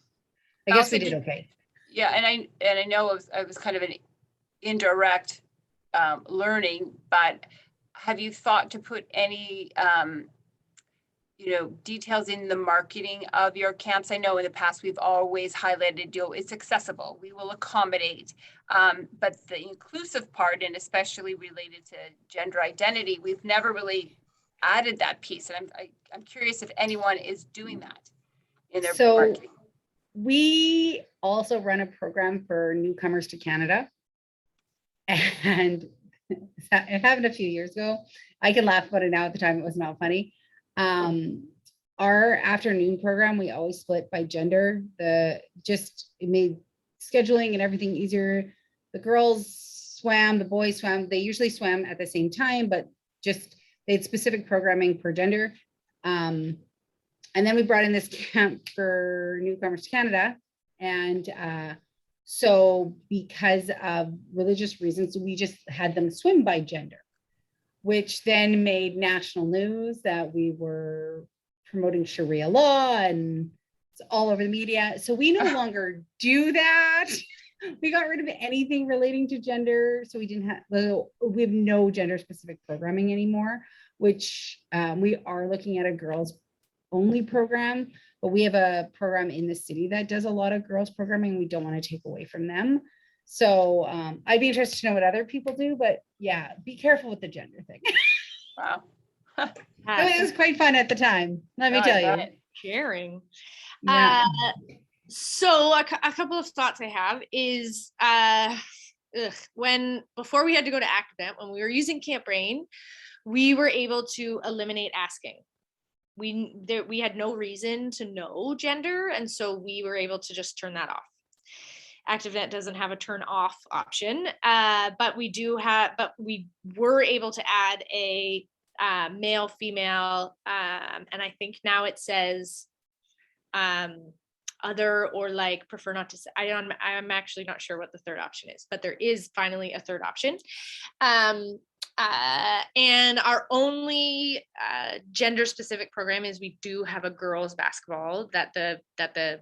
I guess we did okay. Yeah, and I know it was kind of an indirect learning, but have you thought to put any details in the marketing of your camps? I know in the past we've always highlighted, it's accessible, we will accommodate, but the inclusive part, and especially related to gender identity, we've never really added that piece. And I'm curious if anyone is doing that in their marketing. We also run a program for newcomers to Canada, and it happened a few years ago. I can laugh about it now. At the time, it was not funny. Our afternoon program, we always split by gender. It made scheduling and everything easier. The girls swam, the boys swam. They usually swam at the same time, but just they had specific programming per gender. And then we brought in this camp for newcomers to Canada. And so because of religious reasons, we just had them swim by gender, which then made national news that we were promoting Sharia law, and it's all over the media. So we no longer do that. We got rid of anything relating to gender. So we have no gender specific programming anymore, which we are looking at a girls only program, but we have a program in the city that does a lot of girls programming. We don't want to take away from them. So I'd be interested to know what other people do, but yeah, be careful with the gender thing. Wow. It was quite fun at the time, let me tell you. Sharing. Yeah. So a couple of thoughts I have is before we had to go to ActiveNet, when we were using Camp Brain, we were able to eliminate asking. We had no reason to know gender, and so we were able to just turn that off. ActiveNet doesn't have a turn off option, but we were able to add a male, female, and I think now it says other, or like prefer not to say. I'm actually not sure what the third option is, but there is finally a third option. And our only gender specific program is we do have a girls basketball that the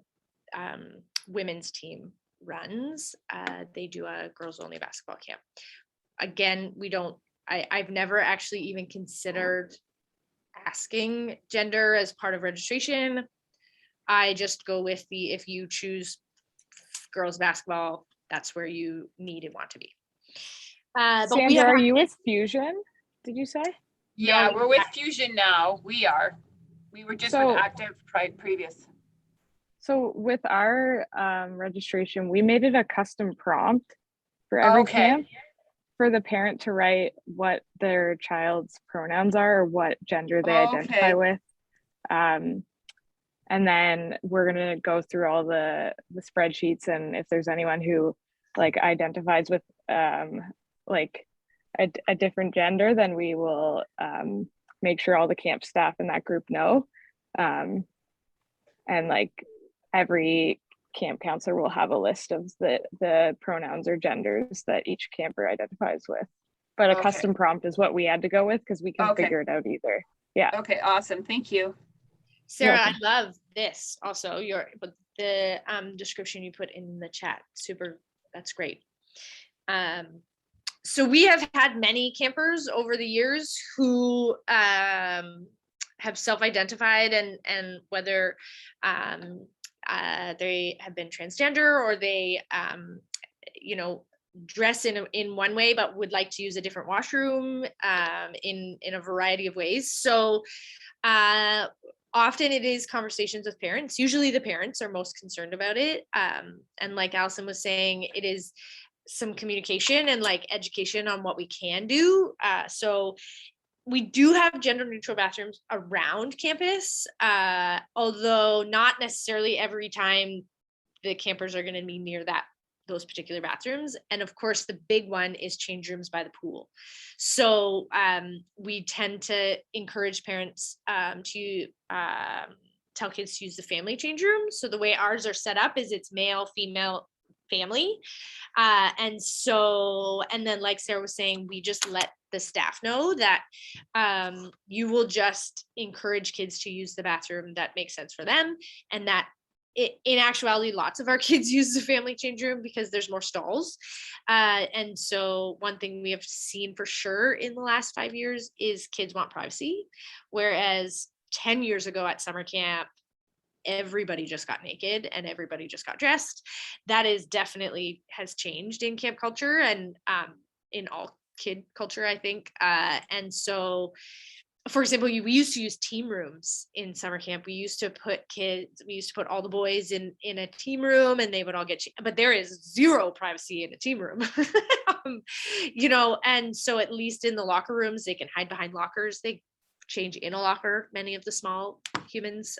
women's team runs. They do a girls only basketball camp. Again, I've never actually even considered asking gender as part of registration. I just go with if you choose girls basketball, that's where you need and want to be. But we Sandra, have are you with Fusion? Did you say? Yeah, No, we're with Fusion now. We are. We were just with So- Active previous. So with our registration, we made it a custom prompt for every Okay. camp for the parent to write what their child's pronouns are or what gender they identify Okay. with. And then we're gonna go through all the spreadsheets, and if there's anyone who like identifies with like a different gender, then we will make sure all the camp staff in that group know. And like every camp counselor will have a list of the pronouns or genders that each camper identifies with. But a Okay. custom prompt is what we had to go with because we can Okay. figure it out either. Yeah. Okay, awesome. Thank you. Sarah, welcome. I love this also, but the description you put in the chat, super, that's great. So we have had many campers over the years who have self-identified and whether they have been transgender or they dress in one way but would like to use a different washroom in a variety of ways. So often it is conversations with parents. Usually the parents are most concerned about it. And like Allison was saying, it is some communication and like education on what we can do. So we do have gender neutral bathrooms around campus, although not necessarily every time the campers are going to be near those particular bathrooms. And of course, the big one is change rooms by the pool. So we tend to encourage parents to tell kids to use the family change room. So the way ours are set up is it's male, female, family. And then like Sarah was saying, we just let the staff know that you will just encourage kids to use the bathroom that makes sense for them, and that in actuality, lots of our kids use the family change room because there's more stalls. And so one thing we have seen for sure in the last 5 years is kids want privacy. Whereas 10 years ago at summer camp, everybody just got naked and everybody just got dressed. That is definitely has changed in camp culture and in all kid culture, I think. And so, for example, we used to use team rooms in summer camp. We used to put all the boys in a team room and they would all get, but there is zero privacy in a team room, and so at least in the locker rooms, they can hide behind lockers. They change in a locker, many of the small humans.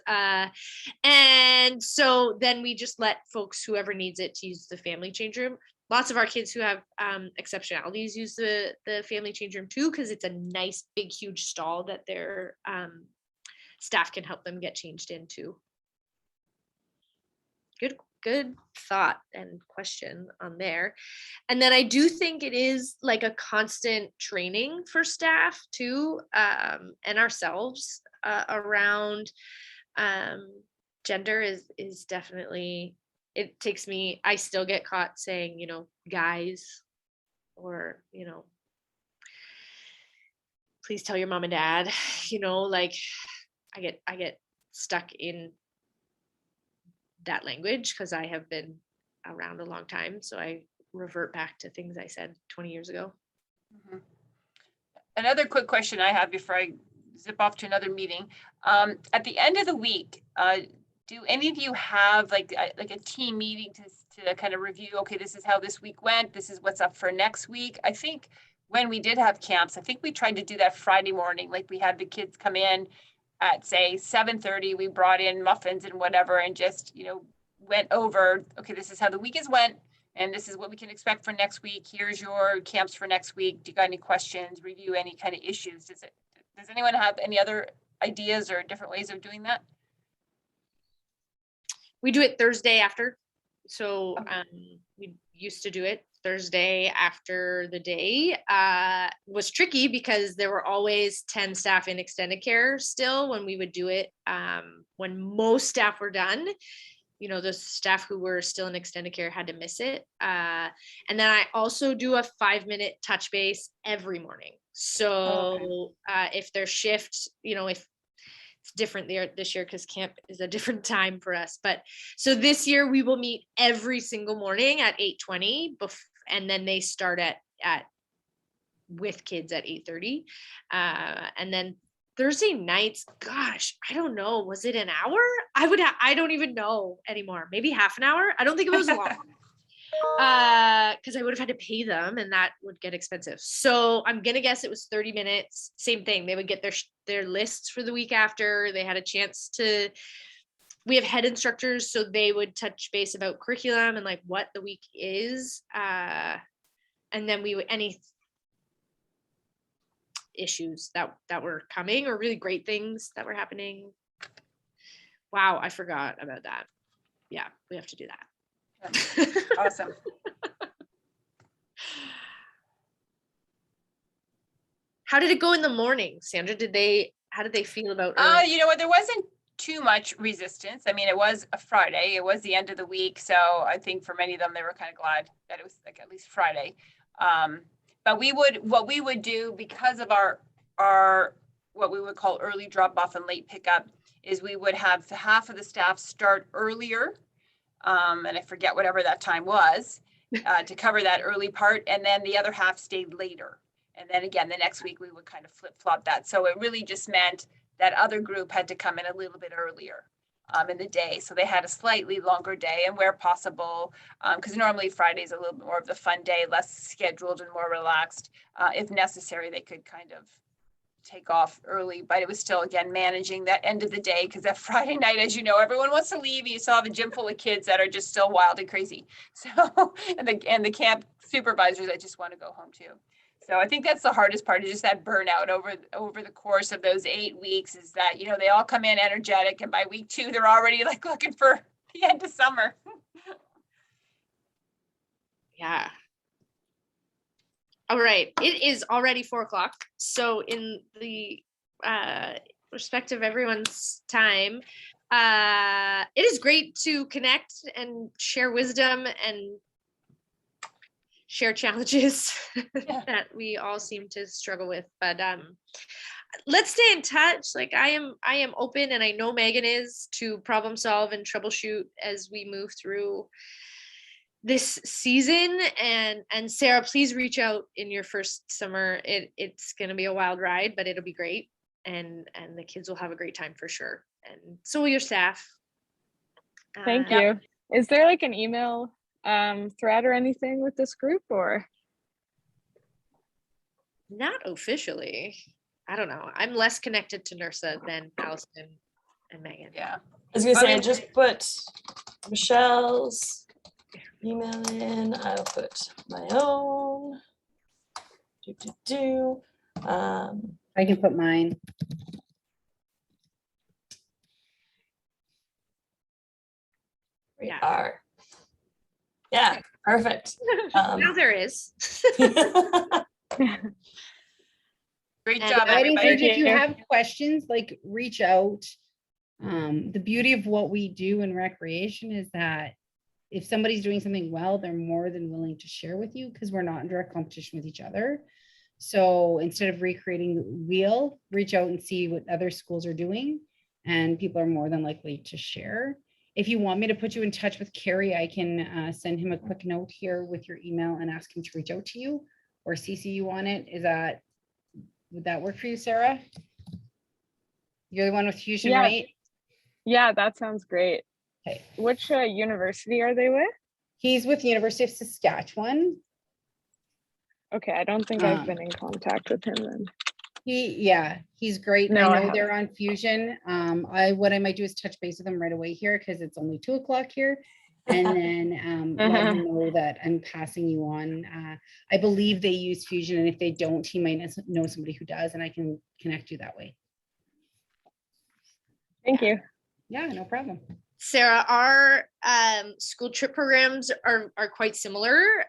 And so then we just let folks, whoever needs it, to use the family change room. Lots of our kids who have exceptionalities use the family change room too, because it's a nice, big, huge stall that their staff can help them get changed into. Good thought and question on there. And then I do think it is like a constant training for staff too, and ourselves around gender is definitely, it takes me, I still get caught saying, guys, or, please tell your mom and dad, like I get stuck in that language because I have been around a long time. So I revert back to things I said 20 years ago. Mm-hmm. Another quick question I have before I zip off to another meeting. At the end of the week, do any of you have like a team meeting to kind of review, okay, this is how this week went, this is what's up for next week? I think when we did have camps, I think we tried to do that Friday morning, like we had the kids come in at say 7:30, we brought in muffins and whatever, and just, went over, okay, this is how the week has went, and this is what we can expect for next week. Here's your camps for next week. Do you got any questions? Review any kind of issues. Does anyone have any other ideas or different ways of doing that? We do it Thursday after. So we used to do it Thursday after the day. Was tricky because there were always 10 staff in extended care still when we would do it. When most staff were done, the staff who were still in extended care had to miss it. And then I also do a 5-minute touch base every morning. So if their shift, if it's different this year because camp is a different time for us. But so this year we will meet every single morning at 8:20, and then they start at with kids at 8:30. And then Thursday nights, gosh, I don't know. Was it an hour? I don't even know anymore. Maybe half an hour. I don't think it was long. Because I would have had to pay them and that would get expensive. So I'm gonna guess it was 30 minutes. Same thing. They would get their lists for the week after. They had a chance to. We have head instructors, so they would touch base about curriculum and like what the week is. And then we would any issues that were coming or really great things that were happening. Wow, I forgot about that. Yeah, we have to do that. Awesome. How did it go in the morning, Sandra? How did they feel about You know what, there wasn't too much resistance. I mean, it was a Friday, it was the end of the week, so I think for many of them they were kind of glad that it was like at least Friday. But what we would do because of our what we would call early drop off and late pickup is we would have half of the staff start earlier, and I forget whatever that time was, to cover that early part, and then the other half stayed later. And then again, the next week we would kind of flip flop that. So it really just meant that other group had to come in a little bit earlier in the day. So they had a slightly longer day, and where possible, because normally Friday's a little bit more of the fun day, less scheduled and more relaxed. If necessary, they could kind of take off early, but it was still, again, managing that end of the day, because that Friday night, as you know, everyone wants to leave. You still have a gym full of kids that are just still wild and crazy. So, and the camp supervisors that just want to go home too. So I think that's the hardest part, is just that burnout over the course of those 8 weeks, is that, you know, they all come in energetic, and by week 2, they're already like looking for the end of summer. Yeah. All right. It is already 4:00. So in the respect of everyone's time, it is great to connect and share wisdom and share challenges that we all seem to struggle with. But let's stay in touch. Like I am open, and I know Megan is, to problem solve and troubleshoot as we move through this season. And Sarah, please reach out in your first summer. It's going to be a wild ride, but it'll be great, and the kids will have a great time for sure, and so will your staff. Thank you. Is there like an email thread or anything with this group, or? Not officially. I don't know. I'm less connected to NIRSA than Allison and Megan. Yeah. I was gonna say, I just put Michelle's email in. I'll put my own. I can put mine. We Yeah. are. Yeah, perfect. Now there is. Great And job, I everybody. encourage, if you you. have questions, like reach out. The beauty of what we do in recreation is that if somebody's doing something well, they're more than willing to share with you, because we're not in direct competition with each other. So instead of recreating the wheel, reach out and see what other schools are doing, and people are more than likely to share. If you want me to put you in touch with Carrie, I can send him a quick note here with your email and ask him to reach out to you or CC you on it. Would that work for you, Sarah? You're the one with Fusion, Yeah. right? Yeah, that sounds great. Okay. Which university are they with? He's with the University of Saskatchewan. Okay, I don't think I've been in contact with him then. He's great. No, I I know they're on Fusion. What I might do is touch base with them right away here, because it's only 2:00 here. And then let him know that I'm passing you on. I believe they use Fusion, and if they don't, he might know somebody who does, and I can connect you that way. Thank you. Yeah, no problem. Sarah, our school trip programs are quite similar.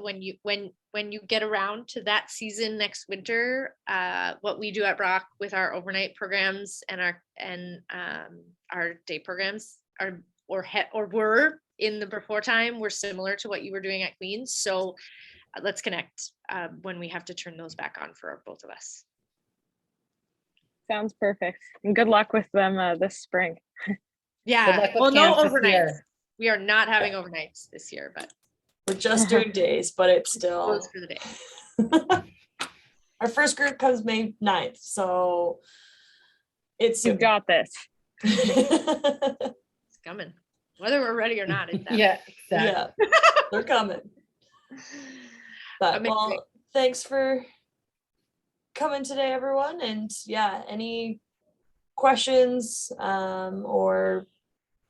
When you get around to that season next winter, what we do at Brock with our overnight programs and our day programs were in the before time were similar to what you were doing at Queens. So let's connect when we have to turn those back on for both of us. Sounds perfect. And good luck with them this spring. Yeah. Well, no camp this overnights. year. We are not having overnights this year, but We're just doing days, but it's still. close for the day. Our first group comes May 9th, so it's You soon. got this. It's coming, whether we're ready or not. It's happening. Yeah, exactly. Yeah, they're coming. But Amazing. well, thanks for coming today, everyone. And yeah, any questions or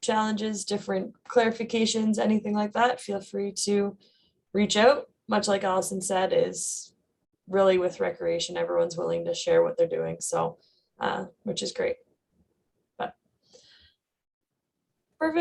challenges, different clarifications, anything like that, feel free to reach out. Much like Allison said, is really with recreation, everyone's willing to share what they're doing. So, which is great.